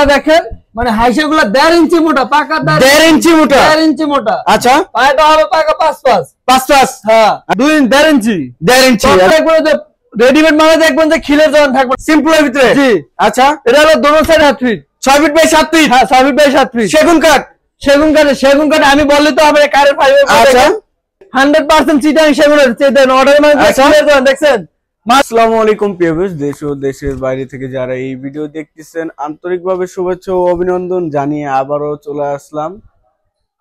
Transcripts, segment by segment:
পায়রা দেখেন, মানে হাইসাগুলো 1.5 ইঞ্চি মোটা, পাকা 1.5 ইঞ্চি মোটা, 1.5 ইঞ্চি মোটা। আচ্ছা, পায়রাটা হবে পাকা 5 হ্যাঁ 1.5 ইঞ্চি। রেডিমেড মানে দেখবেন যে খিলের জয়েন্ট থাকবে সিম্পলের ভিতরে। জি, আচ্ছা, এটা হলো দোনো side 7 feet, 6 feet by 7 feet. হ্যাঁ 6 ফিট বাই 7 ফিট। সেগুন কাঠ আমি বললি তো হবে কারের ফাইবার। আচ্ছা, 100% চিটাং সেগুনের চেয়ে অর্ডারের মানে খিলের জয়েন্ট দেখছেন। আসসালামু আলাইকুম পিএস, দেশ ও দেশের বাইরে থেকে যারা এই ভিডিও দেখতেছেন আন্তরিকভাবে শুভেচ্ছা ও অভিনন্দন জানিয়ে আবারও চলে আসলাম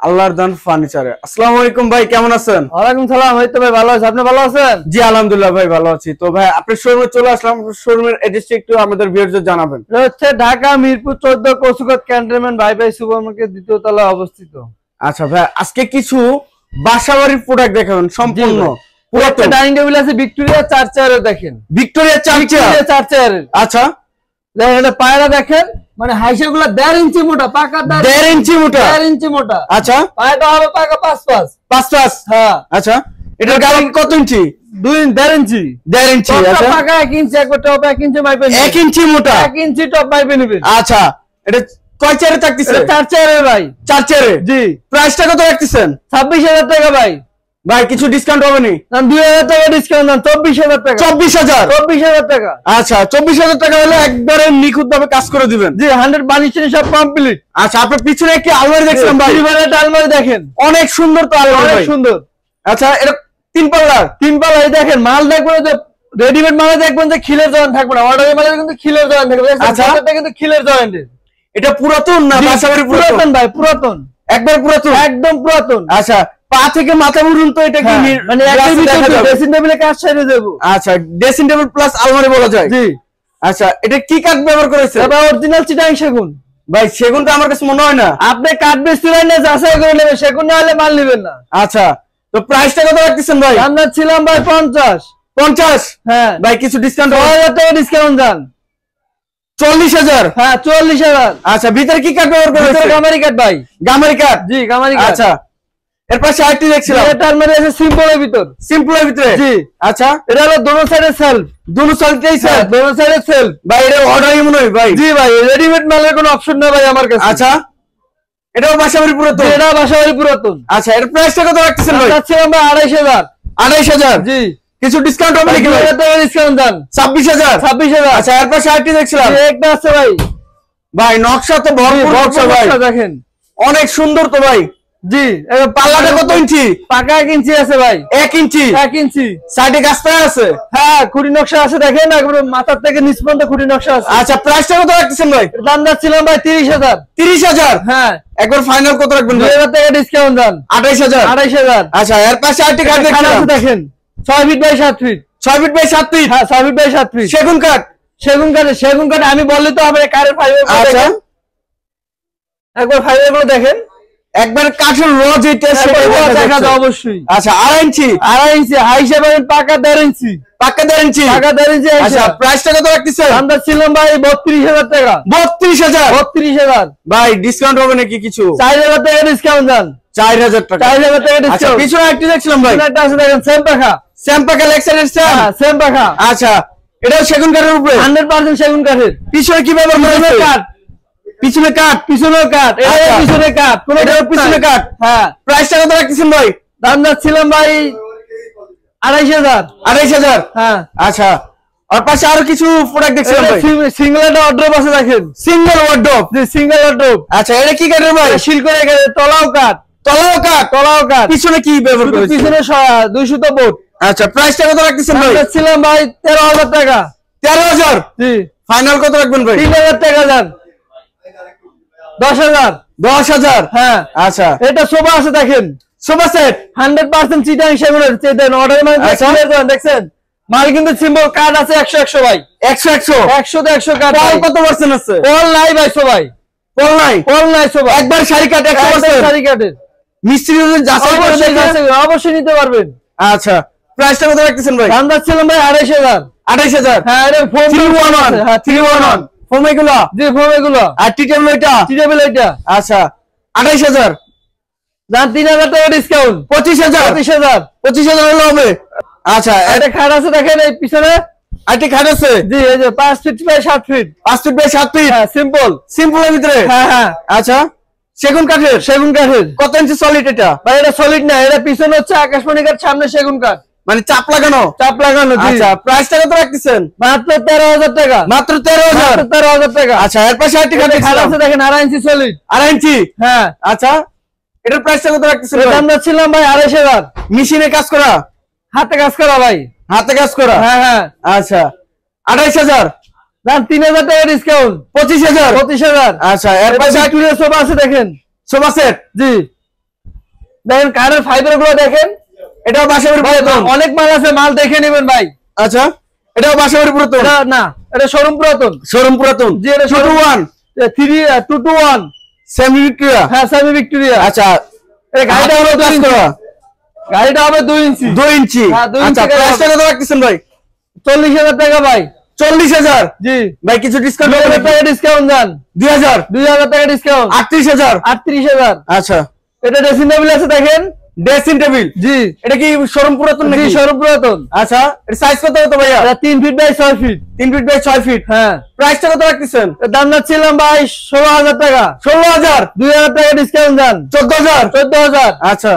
আল্লাহর দান ফার্নিচারে। আসসালামু আলাইকুম ভাই, কেমন আছেন? ওয়ালাইকুম সালাম। এই তো ভাই ভালো আছি, আপনি ভালো আছেন? জি আলহামদুলিল্লাহ ভাই ভালো আছি। তো ভাই আপনার শোরুমে চলে আসলাম, শোরুমের অ্যাড্রেসটা একটু আমাদের ভিউয়ারদের জানাবেন। এটা হচ্ছে ঢাকা মিরপুর 14 কচুঘাট ক্যান্টনমেন্ট ভাই সুপার মার্কেট দ্বিতীয় তলায় অবস্থিত। আচ্ছা ভাই, আজকে কিছু বাসাবাড়ির প্রোডাক্ট দেখাবেন সম্পূর্ণ। পুরো ডাইনিং টেবিল আছে ভিক্টোরিয়া 4 চেয়ারের, দেখেন ভিক্টোরিয়া 4 চেয়ারের। আচ্ছা, দেখেন এটা পায়রা দেখেন, মানে হাইসাগুলো 1.5 ইঞ্চি মোটা, পাকা 1.5 ইঞ্চি মোটা, 1.5 ইঞ্চি মোটা। আচ্ছা, পায়রাটা হবে পাকা 5 হ্যাঁ। আচ্ছা, এটার গাড়ি কত ইঞ্চি? 1.5 ইঞ্চি। 1.5 ইঞ্চি। আচ্ছা, পাকা 1 ইঞ্চি, একবার টপ 1 ইঞ্চি মাইপে 1 ইঞ্চি মোটা, 1 ইঞ্চি টপ মাইপে নেবেন। আচ্ছা, এটা কয় চেয়ারে থাকতেছে? 4 চেয়ারের ভাই। 4 চেয়ারে। জি। প্রাইসটা কত রাখতেছেন? 26,000 টাকা ভাই। ভাই কিছু ডিসকাউন্ট হবে নি? 2,000 টাকা ডিসকাউন্ট দেন, 24,000 টাকা। 24,000 টাকা। আচ্ছা, 24,000 টাকা হলে একবারে নিখুঁত ভাবে কাজ করে দিবেন। জি, 100 বানিশিং সব কমপ্লিট। আচ্ছা, আপনার পিছনে একটি আলমারি দেখছিলাম ভাই, পরিবারের আলমারি দেখেন, অনেক সুন্দর তো আলমারি, অনেক ভাই সুন্দর। আচ্ছা, এটা 3 পাল্লা, এই দেখেন মাল দেখবেন যে রেডিমেড মানে দেখবেন যে খিলের জয়েন্ট থাকবে না, অর্ডারের মালে কিন্তু খিলের জয়েন্ট থাকবে। আচ্ছা, এটা কিন্তু খিলের জয়েন্টের। এটা পুরাতন না বাসাবাড়ি? পুরাতন ভাই, পুরাতন, একবার পুরাতন, একদম পুরাতন। আচ্ছা, পা থেকে মাথা পর্যন্ত এটা কি মানে ড্রেসিং টেবিলে কাজ ছেড়ে দেব। আচ্ছা, ড্রেসিং টেবিল প্লাস আলমারি বলা যায়। জি। আচ্ছা, এটা কি কাঠ ব্যবহার করেছে? এটা অরিজিনাল চিটাং সেগুন ভাই। সেগুনটা আমার কাছে মনে হয় না। আপনি কাঠ বেচছিলেন না, যাচাই করে নেবেন, সেগুন না হলে মাল নেবেন না। আচ্ছা, তো প্রাইসটা কত রাখতেছেন ভাই? আমরা ছিলাম ভাই 50। হ্যাঁ ভাই, কিছু ডিসকাউন্ট? 6,000 টাকা ডিসকাউন্ট দেন। 40,000? হ্যাঁ 40,000। আচ্ছা, ভিতরে কি কাঠ ব্যবহার করেছে? গামারি কাঠ ভাই। গামারি কাঠ? জি, গামারি কাঠ। আচ্ছা, এর পাশে আরেকটি দেখছিলাম, এটা আলমারি আছে সিম্পলের ভিতর। সিম্পলের ভিতরে? জি। আচ্ছা, এটা হলো দোনো সাইডে সেলফ। দুটো সাইডেই সেলফ? দোনো সাইডে সেলফ ভাই। এটা অর্ডারই মনে হয় ভাই? জি ভাই, রেডিমেড মালের কোনো অপশন না ভাই আমার কাছে। আচ্ছা, এটাও বাসাবাড়ি পুরাতন? এটা বাসাবাড়ি পুরাতন। আচ্ছা, এর প্রাইসটা কত রাখতেছেন ভাই? ছিলাম ভাই 2,500। 2,500? জি। কিছু ডিসকাউন্ট হবে নাকি ভাই? ডিসকাউন্ট দেন। 26,000? আচ্ছা, এর পাশে আরেকটি দেখছিলাম, একটা আছে ভাই। ভাই নকশা তো ভরপুর নকশা ভাই, দেখেন অনেক সুন্দর তো ভাই। জি। পাল্লাটা কত ইঞ্চি? পাকা 1 ইঞ্চি আছে ভাই। 1 ইঞ্চি? 1 ইঞ্চি। সাইডে গাছটা আছে? হ্যাঁ, খুঁটি নকশা আছে, দেখেন একবার মাথার থেকে নিচ পর্যন্ত খুঁটি নকশা আছে। আচ্ছা, প্রাইসটা কত রাখতেছেন ভাই? দাম যাচ্ছিলাম ভাই 30,000। 30,000? হ্যাঁ। একবার ফাইনাল কত রাখবেন ভাই? 2,000 টাকা ডিসকাউন্ট দেন। 28,000? আচ্ছা, এর পাশে আরেকটি কাঠ দেখছিলাম, দেখেন 6 feet by 7 feet. 6 feet by 7 feet? হ্যাঁ 6 ফিট বাই 7 ফিট। সেগুন কাঠ? সেগুন কাঠ আমি বললি তো হবে কারের ফাইবার। আচ্ছা, একবার ফাইবার গুলো দেখেন, একবার কাঠের র যেটা সেটা দেখা যায় অবশ্যই। আচ্ছা, 2.5 ইঞ্চি? 2.5 ইঞ্চি হাইসে পাবেন, পাকা 1.5 ইঞ্চি। পাকা 1.5 ইঞ্চি? পাকা 1.5 ইঞ্চি। আচ্ছা, প্রাইসটা কত রাখতেছেন? আমরা ছিলাম ভাই 32,000 টাকা। 32,000? 32,000 ভাই, ডিসকাউন্ট হবে নাকি কিছু? 4,000 টাকা ডিসকাউন্ট দেন। 4,000 টাকা? 4,000 টাকা আচ্ছা, ডিসকাউন্ট। পিছনে একটু দেখছিলাম ভাই, একটা আছে দেখেন, সেম পাখা। সেম পাকা লেক্সারের সেম? হ্যাঁ সেম পাখা। আচ্ছা, এটাও সেগুন কাঠের উপরে? 100% সেগুন কাঠের। পিছনে কি ব্যবহার করেছে? কাঠ। পিছনে কাঠ? পিছনে কাঠ। এটা পিছনে কাঠ, এটাও পিছনে কাঠ? হ্যাঁ। প্রাইসটা কত রাখতেছেন ভাই? দাম যাচ্ছিলাম ভাই 2,500। 2,500? হ্যাঁ। আচ্ছা, আর পাশে আরো কিছু প্রোডাক্ট দেখছিলাম ভাই, সিঙ্গেল একটা ওয়ার্ড্রোব আছে দেখেন, সিঙ্গেল ওয়ার্ডরোব? জি, সিঙ্গেল ওয়ার্ডরোব। আচ্ছা, এটা কি কাঠের ভাই? শিলকড়ি কাঠ, তলাও কাঠ। তলাও কাঠ? তলাও কাঠ। পিছনে কি ব্যবহার করেছে? পিছনে 200 বোর্ড। আচ্ছা, প্রাইসটা কত রাখতেছেন ভাই? ছিলাম ভাই 13,000 টাকা। 13,000? জি। ফাইনাল কত রাখবেন ভাই? 3,000 টাকা দেন। 10,000? 10,000? হ্যাঁ। আচ্ছা, এটা সোফা আছে দেখেন, সোফা সেট 100% চিটাং সেগুনের চেয়ে অর্ডারের মানে দেখছেন মাল কিন্তু সিম্বল কার্ড আছে 100 ভাই। 100 কার্ড। কত পার্সেন্ট আছে? পল নাই ভাই সবাই, পল নাই? পল নাই সবাই, একবার শাড়ি কাট 100%? শাড়ি কাটের মিস্ত্রি যাচাই করে দেখে অবশ্যই নিতে পারবেন। আচ্ছা, প্রাইসটা কত রাখতেছেন ভাই? দাম ছিলাম ভাই 2,500। 2,500? হ্যাঁ, এটা ফোম 311? হ্যাঁ 311 ফোম এগুলো? জি, ফোম এগুলো। আর টি টেবিল এটা? টি টেবিল এটা। আচ্ছা, 2,500? দাম 3,000 টাকা ডিসকাউন্ট। 25,000? 25,000 25,000 হলে হবে। আচ্ছা, এটা খাট আছে দেখেন এই পিছনে, আরেকটি খাট আছে? জি এই যে 5 feet by 7 feet. 5 feet by 7 feet. হ্যাঁ সিম্পল। সিম্পলের ভিতরে? হ্যাঁ হ্যাঁ। আচ্ছা সেগুন কাঠের? সেগুন কাঠের। কত ইঞ্চি সলিড এটা? ভাই এটা সলিড না, এটা পিছনে হচ্ছে আকাশমণি কাঠ, সামনে সেগুন কাঠ। মানে চাপ লাগানো? চাপ লাগানো। আচ্ছা প্রাইসটা কত রাখতেছেন? মাত্র 13,000 টাকা। মাত্র 13,000? 13,000 টাকা। আচ্ছা এর পাশে আরেকটি খাট আছে দেখেন 2.5 ইঞ্চি সলিড। 2.5 ইঞ্চি? হ্যাঁ। আচ্ছা এটার প্রাইসটা কত রাখতেছেন? দাম ছিলাম ভাই 2,500। মেশিনে কাজ করা? হাতে কাজ করা ভাই। হাতে কাজ করা? হ্যাঁ হ্যাঁ। আচ্ছা 2,500? দাম 3,000 টাকা ডিসকাউন্ট। 25,000? 25,000। আচ্ছা এর পাশে ভিক্টোরিয়া সোফা আছে দেখেন। Sofa set? জি দেখেন কাঠের ফাইবার গুলো দেখেন। এটাও বাসাবাড়ি পুরাতন? অনেক মাল আছে, মাল দেখে নেবেন ভাই। আচ্ছা এটাও বাসাবাড়ি পুরাতন? না এটা শোরুম পুরাতন। শোরুম পুরাতন? জি এটা 221 সেমি ভিক্টোরিয়া? হ্যাঁ সেমি ভিক্টোরিয়া। আচ্ছা এই গাড়িটা হলো 2 ইঞ্চি। গাড়িটা হবে 2 ইঞ্চি। 2 ইঞ্চি? হ্যাঁ 2 ইঞ্চি। আচ্ছা প্রাইসটা কত রাখতেছেন ভাই? 40,000 টাকা ভাই। 40,000? জি ভাই কিছু ডিসকাউন্ট? 2,000 টাকা ডিসকাউন্ট দেন। 2,000? 2,000 টাকা ডিসকাউন্ট। 38,000? 38,000। আচ্ছা এটা ড্রেসিং টেবিল আছে দেখেন। Dressing table? জি এটা কি শোরুম পুরাতন নাকি? জি শোরুম পুরাতন। আচ্ছা এর সাইজ কত হতো ভাইয়া? এটা 3 feet by 6 feet. 3 feet by 6 feet? হ্যাঁ। প্রাইসটা কত রাখতেছেন? দাম ছিলাম ভাই 16,000 টাকা। 16,000? 2,000 টাকা ডিসকাউন্ট দেন। 14,000? 14,000। আচ্ছা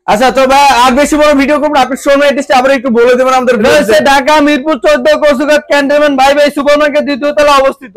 আচ্ছা তো ভাই আর বেশি বড় ভিডিও করব না, আপনি শোরুম অ্যাড্রেসটা আবার একটু বলে দেবেন আমাদের। রয়েছে ঢাকা মিরপুর 14 কচুঘাট ক্যান্টনমেন্ট ভাই ভাই সুপারমার্কেট দ্বিতীয় তলা অবস্থিত।